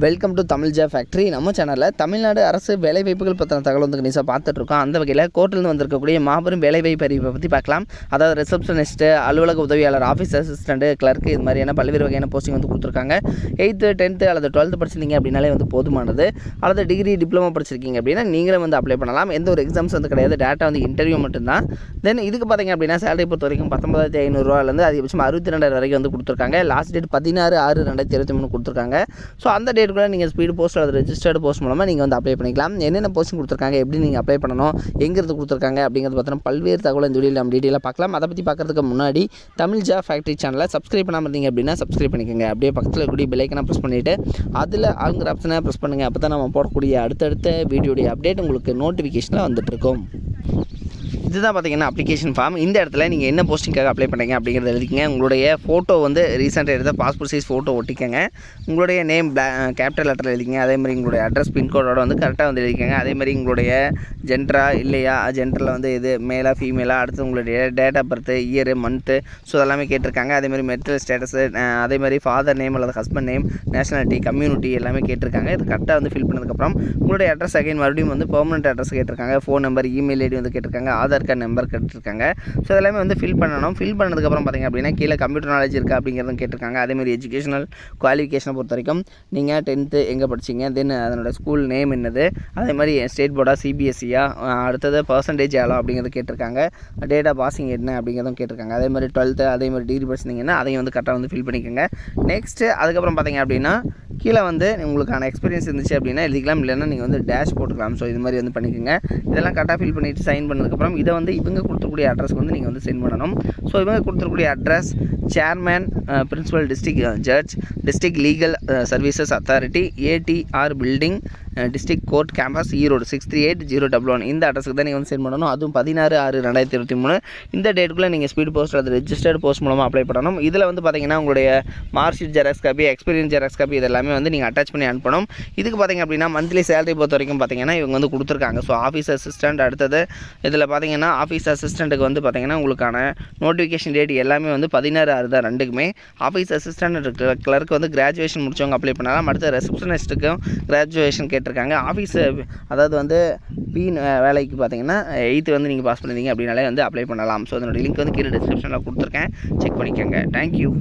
Welcome to Tamil factory. நம்ம சேனலில் தமிழ்நாடு அரசு வேலைவாய்ப்புகள் பற்றின தகவல் வந்து கணிசாக பார்த்துட்ருக்கோம். அந்த வகையில் கோர்ட்டிலிருந்து வந்திருக்கக்கூடிய மாபெரும் வேலைவாய்ப்பு அறிவிப்பை பற்றி பார்க்கலாம். அதாவது ரிசப்ஷனிஸ்ட்டு, அலுவலக உதவியாளர், ஆஃபீஸ் அசிஸ்டண்ட்டு, கிளர்க்கு, இது மாதிரியான பல்வேறு வகையான போஸ்டிங் வந்து கொடுத்துருக்காங்க. 8th 10th அல்லது 12th படிச்சிருந்தீங்க அப்படின்னாலே வந்து போதுமானது. அல்லது டிகிரி டிப்ளமோ படிச்சிருக்கீங்க அப்படின்னா நீங்களும் வந்து அப்ளை பண்ணலாம். எந்த ஒரு எக்ஸாம்ஸ் வந்து கிடையாது, டேட்டா வந்து இன்டர்வியூ மட்டும்தான். தென் இதுக்கு பார்த்தீங்க அப்படின்னா சேலரி பொறுத்த வரைக்கும் 19,500 ரூபாயிலேருந்து அதிகபட்சம் 62,000 வரைக்கும் வந்து கொடுத்துருக்காங்க. லாஸ்ட் டேட் 16/6/2023 கொடுத்துருக்காங்க. ஸோ அந்த டேட்டுக்குள்ளே நீங்கள் ஸ்பீடு போஸ்ட் அல்லது ரெஜிஸ்டர்டு போஸ்ட் மூலமாக நீங்கள் வந்து அப்ளை பண்ணிக்கலாம். என்னென்ன போஸ்டிங் கொடுத்துருக்காங்க, எப்படி நீங்கள் அப்ளை பண்ணணும், எங்கிறது கொடுத்துருக்காங்க அப்படிங்கிறது பார்த்தீங்கன்னா பல்வேறு தகவல் இந்த வீடியோவில் நம்ம டீட்டெயிலாக பார்க்கலாம். அதை பற்றி பார்க்குறதுக்கு முன்னாடி தமிழ் ஃபேக்ட்ரி சேனலை சப்ஸ்கிரைப் பண்ணாமல் இருந்தீங்க அப்படின்னா சப்ஸ்கிரைப் பண்ணிக்கோங்க. அப்படியே பக்கத்தில் இருக்கக்கூடிய பெல் ஐக்கனை ப்ரெஸ் பண்ணிவிட்டு அதில் ஆளுங்கிற ஆப்ஷனை ப்ரெஸ் பண்ணுங்கள். அப்போ தான் நம்ம போடக்கூடிய அடுத்தடுத்த வீடியோடைய அப்டேட் உங்களுக்கு நோட்டிஃபிகேஷனில் வந்துட்டுருக்கும். இதுதான் பார்த்தீங்கன்னா அப்ளிகேஷன் ஃபார்ம். இந்த இடத்துல நீங்கள் என்ன போஸ்டிங்காக அப்ளை பண்ணுறீங்க அப்படிங்கிறத எழுதிக்கங்க. உங்களுடைய ஃபோட்டோ வந்து ரீசெண்டாக எடுத்த பாஸ்போர்ட் சைஸ் ஃபோட்டோ ஒட்டிக்கங்க. உங்களுடைய நேம் கேபிட்டல் லெட்டரில் எழுதிங்க. அதேமாதிரி உங்களுடைய அட்ரஸ் பின்கோடோட வந்து கரெக்டாக வந்து எழுதிக்கங்க. அதேமாதிரி உங்களுடைய ஜென்டரா இல்லையா, ஜென்டரில் வந்து இது மேலா ஃபீமேலா, அடுத்து உங்களுடைய date of birth, year, month, so அதெல்லாமே கேட்டிருக்காங்க. அதேமாதிரி மெரிட்டல் ஸ்டேட்டஸு, அதேமாதிரி ஃபாதர் நேம் அல்லது ஹஸ்பண்ட் நேம், நேஷனாலிட்டி, கம்யூனிட்டி எல்லாமே கேட்டிருக்காங்க. இது கரெக்டாக வந்து ஃபில் பண்ணதுக்கப்புறம் உங்களுடைய அட்ரஸ் அகைன் மறுபடியும் வந்து பெர்மனெண்ட் அட்ரஸ் கேட்டிருக்காங்க. ஃபோன் நம்பர், இமெயில் ஐடி வந்து கேட்டிருக்காங்க. ஆதார் கார்டு நம்பர் கேட்டிருக்காங்க. ஸோ எல்லாமே வந்து ஃபில் பண்ணணும். ஃபில் பண்ணதுக்கப்புறம் பார்த்தீங்க அப்படின்னா கீழே கம்ப்யூட்டர் நாலேஜ் இருக்கா அப்படிங்கிறதும் கேட்டிருக்காங்க. அதேமாதிரி எஜுகேஷனல் குவாலிஃபிகேஷனை பொறுத்த வரைக்கும் நீங்கள் 10th எங்கே படிச்சிங்க, தென் அதனோட ஸ்கூல் நேம் என்னது, அதே மாதிரி ஸ்டேட் போர்டா சிபிஎஸ்சியா, அடுத்தது பர்சன்டேஜ் எவ்வளோ அப்படிங்கிறது கேட்டிருக்காங்க. டேட் ஆஃப் பாசிங் என்ன அப்படிங்கிறதும் கேட்டிருக்காங்க. அதே மாதிரி 12th அதே மாதிரி டிகிரி படிச்சிங்கன்னா அதையும் வந்து கரெக்டாக வந்து ஃபில் பண்ணிக்கோங்க. நெக்ஸ்ட்டு அதுக்கப்புறம் பார்த்தீங்க அப்படின்னா கீழே வந்து உங்களுக்கான எக்ஸ்பீரியன்ஸ் இருந்துச்சு அப்படின்னா எழுதிக்கலாம், இல்லைன்னா நீங்கள் வந்து டேஷ் போட்டுக்கலாம். ஸோ இது மாதிரி வந்து பண்ணிக்கோங்க. இதெல்லாம் கரெக்டாக ஃபில் பண்ணிவிட்டு சைன் பண்ணதுக்கப்புறம் இதை வந்து இவங்க கொடுத்துருக்கூடிய அட்ரஸ்க்கு வந்து நீங்கள் வந்து சென்ட் பண்ணணும். ஸோ இவங்க கொடுத்துருக்கூடிய address chairman principal district judge district legal services authority, ADR building, district court campus, Erode 638011 இந்த அட்ரஸுக்கு தான் நீங்கள் வந்து சென்ட் பண்ணணும். அதுவும் 16/6/2023 இந்த டேட்டுக்குள்ளே நீங்கள் ஸ்பீட் போஸ்ட் அல்லது ரெஜிஸ்டர்டு போஸ்ட் மூலமாக அப்ளை பண்ணணும். இதில் வந்து பார்த்தீங்கன்னா உங்களுடைய mark sheet xerox copy, experience xerox copy இதெல்லாமே வந்து நீங்கள் அட்டாச் பண்ணி அனுப்பணும். இதுக்கு பார்த்தீங்க அப்படின்னா மந்த்லி சேலரி பொறுத்த வரைக்கும் பார்த்தீங்கன்னா இவங்க வந்து கொடுத்துருக்காங்க. ஸோ ஆஃபீஸ் அசிஸ்டண்ட், அடுத்தது இதில் பார்த்தீங்கன்னா ஆஃபீஸ் அசிஸ்டண்ட்டுக்கு வந்து பார்த்தீங்கன்னா உங்களுக்கான நோட்டிஃபிகேஷன் டேட் எல்லாமே வந்து 16/6 தான் ரெண்டுக்குமே. ஆஃபீஸ் அசிஸ்டண்ட் கிளர்க்கு வந்து கிராஜுவேஷன் முடிச்சவங்க அப்ளை பண்ணலாம். அடுத்த ரிசப்ஷனிஸ்ட்டுக்கும் கிராஜுவேஷன் கேட்டிருக்காங்க. ஆஃபீஸ் அதாவது வந்து வேலைக்கு பார்த்தீங்கன்னா 8th வந்து நீங்கள் பாஸ் பண்ணிருந்தீங்க அப்படின்னாலே வந்து அப்ளை பண்ணலாம். ஸோ அதனோட லிங்க் வந்து கீழே டிஸ்கிரிப்ஷனில் கொடுத்துருக்கேன், செக் பண்ணிக்கோங்க. தேங்க்யூ.